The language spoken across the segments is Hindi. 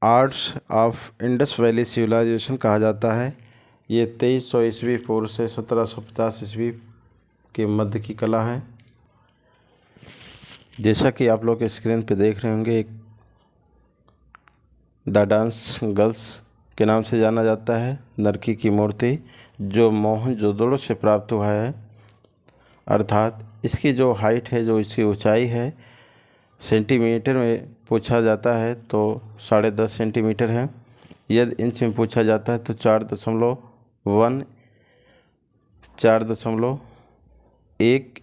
Arts of Indus valley civilisation कहा जाता है। ये 2300 ईस्वी पूर्व से 1750 ईस्वी के मध्य की कला है। जैसा कि आप लोग स्क्रीन पे देख रहे होंगे, एक द डांस गर्ल्स के नाम से जाना जाता है नरकी की मूर्ति, जो मोहनजोदड़ो से प्राप्त हुआ है। अर्थात इसकी जो हाइट है, जो इसकी ऊंचाई है, सेंटीमीटर में पूछा जाता है तो 10.5 सेंटीमीटर है। यदि इंच में पूछा जाता है तो 4.1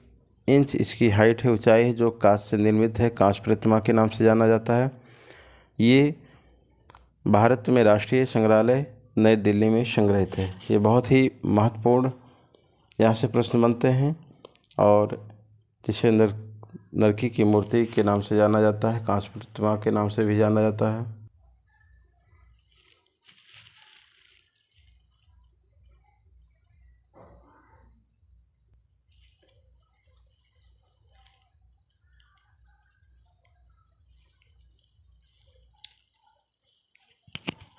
इंच इसकी हाइट है, ऊंचाई है, जो कांच से निर्मित है। कांच प्रतिमा के नाम से जाना जाता है। ये भारत में राष्ट्रीय संग्रहालय नई दिल्ली में संग्रहित है। ये बहुत ही महत्वपूर्ण यहाँ से प्रश्न बनते हैं और जिसे नरकी की मूर्ति के नाम से जाना जाता है, कांच प्रतिमा के नाम से भी जाना जाता है।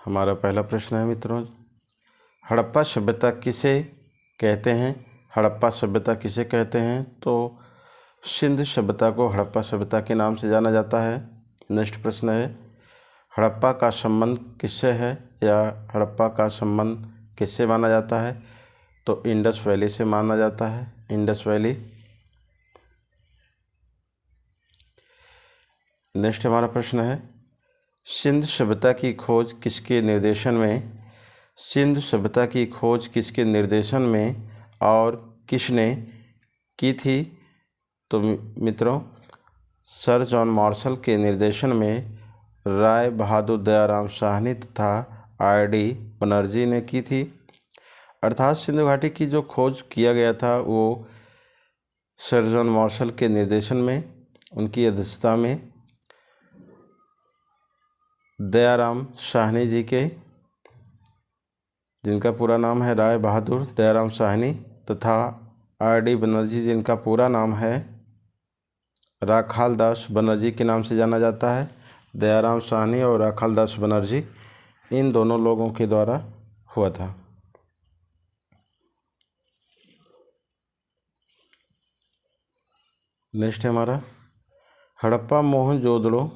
हमारा पहला प्रश्न है मित्रों, हड़प्पा सभ्यता किसे कहते हैं? हड़प्पा सभ्यता किसे कहते हैं? तो सिंध सभ्यता को हड़प्पा सभ्यता के नाम से जाना जाता है। नेक्स्ट प्रश्न है, हड़प्पा का संबंध किससे है या हड़प्पा का संबंध किससे माना जाता है? तो इंडस वैली से माना जाता है, इंडस वैली। नेक्स्ट हमारा प्रश्न है, सिंध सभ्यता की खोज किसके निर्देशन में? सिंध सभ्यता की खोज किसके निर्देशन में और किसने की थी? तो मित्रों, सर जॉन मार्शल के निर्देशन में राय बहादुर दयाराम साहनी तथा आर.डी. बनर्जी ने की थी। अर्थात सिंधु घाटी की जो खोज किया गया था वो सर जॉन मार्शल के निर्देशन में, उनकी अध्यक्षता में दयाराम साहनी जी के, जिनका पूरा नाम है राय बहादुर दयाराम साहनी, तथा आर.डी. बनर्जी जिनका पूरा नाम है राखालदास बनर्जी के नाम से जाना जाता है। दयाराम साहनी और राखालदास बनर्जी, इन दोनों लोगों के द्वारा हुआ था। नेक्स्ट है हमारा, हड़प्पा मोहनजोदड़ो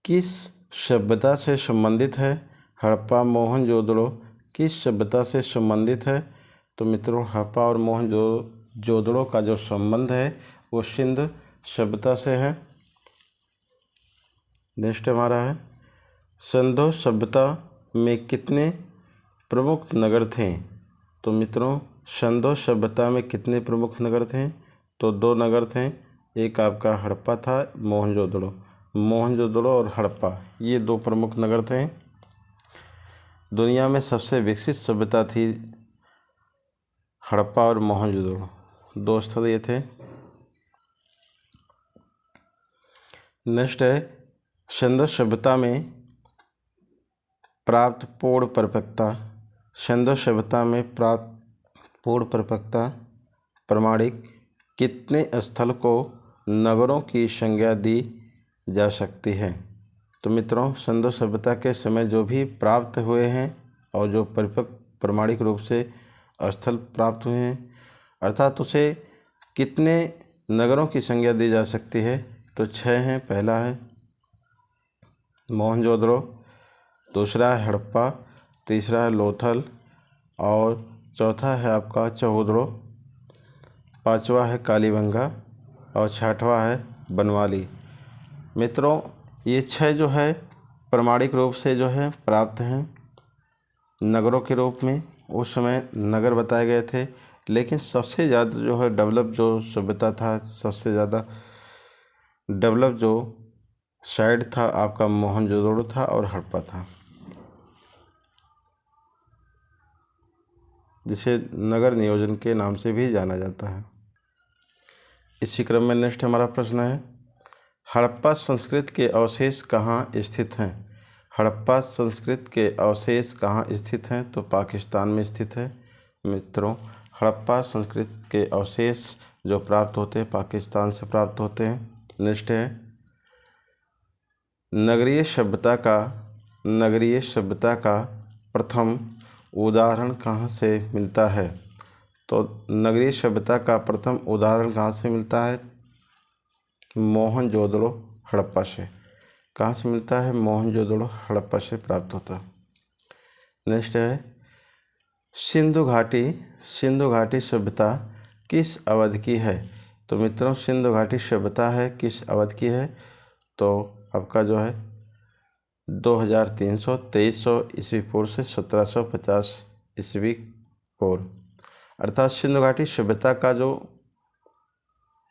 किस सभ्यता से संबंधित है? हड़प्पा मोहनजोदड़ो किस सभ्यता से संबंधित है? तो मित्रों, हड़प्पा और मोहनजोदड़ो का जो संबंध है वो सिंध सभ्यता से है। नेक्स्ट हमारा है, सिंधु सभ्यता में कितने प्रमुख नगर थे? तो मित्रों, सिंधु सभ्यता में कितने प्रमुख नगर थे? तो 2 नगर थे। एक आपका हड़प्पा था, मोहनजोदड़ो और हड़प्पा, ये 2 प्रमुख नगर थे। दुनिया में सबसे विकसित सभ्यता थी हड़प्पा और मोहनजोदड़ो, 2 स्थल ये थे। नेक्स्ट है, सिंधु सभ्यता में प्राप्त पूर्ण परिपक्वता। सिंधु सभ्यता में प्राप्त पूर्ण परिपक्वता प्रमाणिक कितने स्थल को नगरों की संज्ञा दी जा सकती है? तो मित्रों, सिंधु सभ्यता के समय जो भी प्राप्त हुए हैं और जो परिपक्व प्रमाणिक रूप से स्थल प्राप्त हुए हैं, अर्थात उसे कितने नगरों की संज्ञा दी जा सकती है? तो 6 हैं। पहला है मोहनजोदड़ो, दूसरा है हड़प्पा, तीसरा है लोथल और चौथा है आपका चौहदरो, 5वां है कालीबंगा और 6वां है बनवाली। मित्रों, ये 6 जो है प्रमाणिक रूप से जो है प्राप्त हैं नगरों के रूप में। उस समय नगर बताए गए थे, लेकिन सबसे ज़्यादा जो है डेवलप जो सभ्यता था, सबसे ज़्यादा डेवलप जो साइड था आपका मोहनजोदड़ो था और हड़प्पा था, जिसे नगर नियोजन के नाम से भी जाना जाता है। इसी क्रम में नेक्स्ट हमारा प्रश्न है, हड़प्पा संस्कृति के अवशेष कहाँ स्थित हैं? हड़प्पा संस्कृति के अवशेष कहाँ स्थित हैं? तो पाकिस्तान में स्थित है। मित्रों, हड़प्पा संस्कृति के अवशेष जो प्राप्त होते हैं पाकिस्तान से प्राप्त होते हैं। नेक्स्ट है, नगरीय सभ्यता का प्रथम उदाहरण कहाँ से मिलता है? तो नगरीय सभ्यता का प्रथम उदाहरण कहाँ से मिलता है? मोहनजोदड़ो हड़प्पा से। कहाँ से मिलता है? मोहनजोदड़ो हड़प्पा से प्राप्त होता है। नेक्स्ट है सिंधु घाटी सभ्यता किस अवधि की है? तो मित्रों सिंधु घाटी सभ्यता है किस अवधि की है? तो आपका जो है 2300 ईस्वी पूर्व से 1750 ईस्वी पूर्व, अर्थात सिंधु घाटी सभ्यता का जो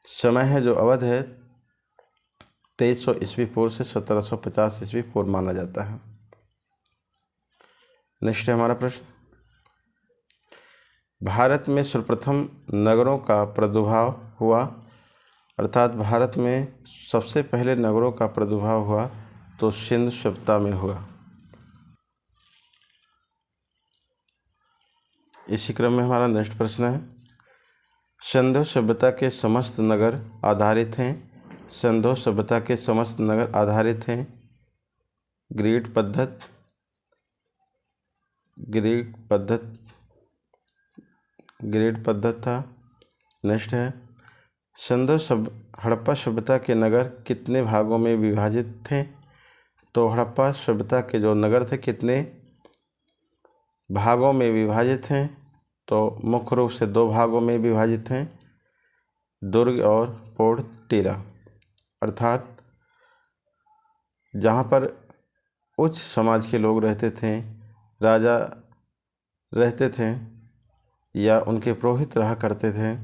समय है, जो अवध है 2300 ईस्वी पूर्व से 1750 ईस्वी पूर्व माना जाता है। नेक्स्ट है हमारा प्रश्न, भारत में सर्वप्रथम नगरों का प्रादुर्भाव हुआ, अर्थात भारत में सबसे पहले नगरों का प्रादुर्भाव हुआ तो सिंधु सभ्यता में हुआ। इसी क्रम में हमारा नेक्स्ट प्रश्न है, सिंधु सभ्यता के समस्त नगर आधारित हैं। सिंधु सभ्यता के समस्त नगर आधारित हैं ग्रिड पद्धत था। नेक्स्ट है हड़प्पा सभ्यता के नगर कितने भागों में विभाजित थे? तो हड़प्पा सभ्यता के जो नगर थे कितने भागों में विभाजित हैं? तो मुख्य रूप से 2 भागों में विभाजित हैं, दुर्ग और पोर्ट टीला, अर्थात जहाँ पर उच्च समाज के लोग रहते थे, राजा रहते थे या उनके पुरोहित रहा करते थे,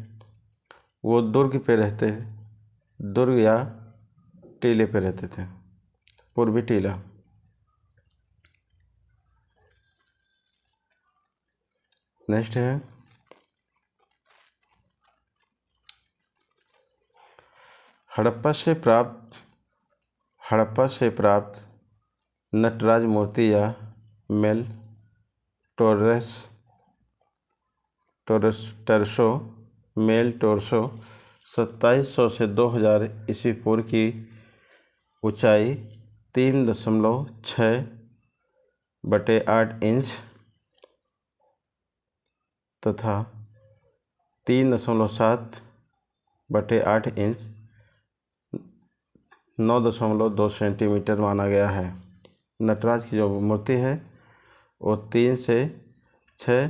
वो दुर्ग या टीले पे रहते थे, पूर्वी टीला। नेक्स्ट है हड़प्पा से प्राप्त नटराज मूर्ति या मेल टोरसो 2700 से 2000 ईस्वी पूर्व की ऊंचाई 3.6/8 इंच तथा 3.7/8 इंच 9.2 सेंटीमीटर माना गया है। नटराज की जो मूर्ति है वो 3 से 6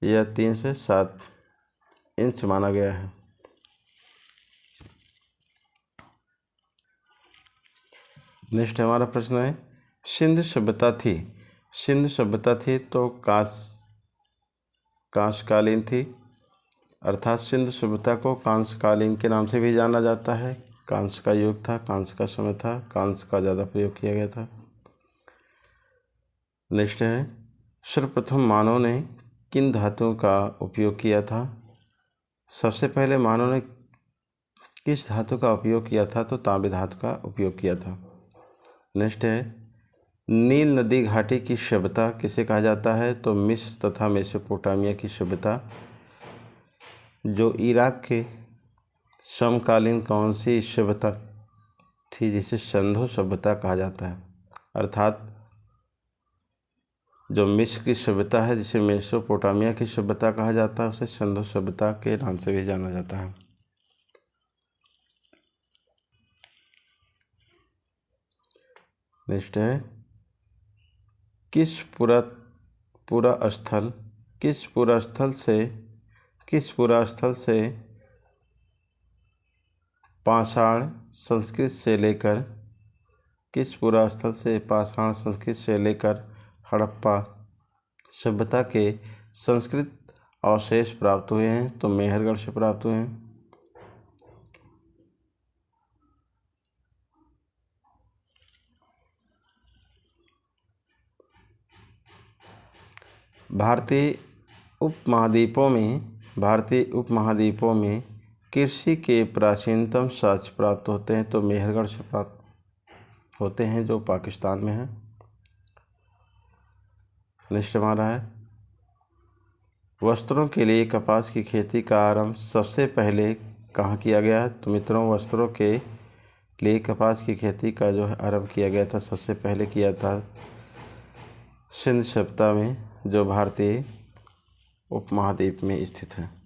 या 3 से 7 इंच माना गया है। नेक्स्ट हमारा प्रश्न है सिंधु सभ्यता थी तो कांस्यकालीन थी, अर्थात सिंधु सभ्यता को कांस्यकालीन के नाम से भी जाना जाता है। कांस्य का युग था, कांस्य का समय था, कांस्य का ज़्यादा प्रयोग किया गया था। नेक्स्ट है सर्वप्रथम मानव ने किन धातुओं का उपयोग किया था? सबसे पहले मानव ने किस धातु का उपयोग किया था? तो तांबे धातु का उपयोग किया था। नेक्स्ट है नील नदी घाटी की सभ्यता किसे कहा जाता है? तो मिस्र तथा मेसोपोटामिया की सभ्यता। जो इराक के समकालीन कौन सी सभ्यता थी जिसे सिंधु सभ्यता कहा जाता है? अर्थात जो मिस्र की सभ्यता है जिसे मेसोपोटामिया की सभ्यता कहा जाता है उसे सिंधु सभ्यता के नाम से भी जाना जाता है। नेक्स्ट है किस पुरा स्थल से पाषाण संस्कृत से लेकर हड़प्पा सभ्यता के संस्कृत अवशेष प्राप्त हुए हैं? तो मेहरगढ़ से प्राप्त हुए हैं। भारतीय उपमहाद्वीपों में कृषि के प्राचीनतम साक्ष्य प्राप्त होते हैं? तो मेहरगढ़ से प्राप्त होते हैं जो पाकिस्तान में है। नेक्स्ट हमारा है वस्त्रों के लिए कपास की खेती का आरंभ सबसे पहले कहाँ किया गया? तो मित्रों वस्त्रों के लिए कपास की खेती का जो है आरंभ किया गया था, सबसे पहले किया था सिंध सभ्यता में, जो भारतीय उपमहाद्वीप में स्थित है।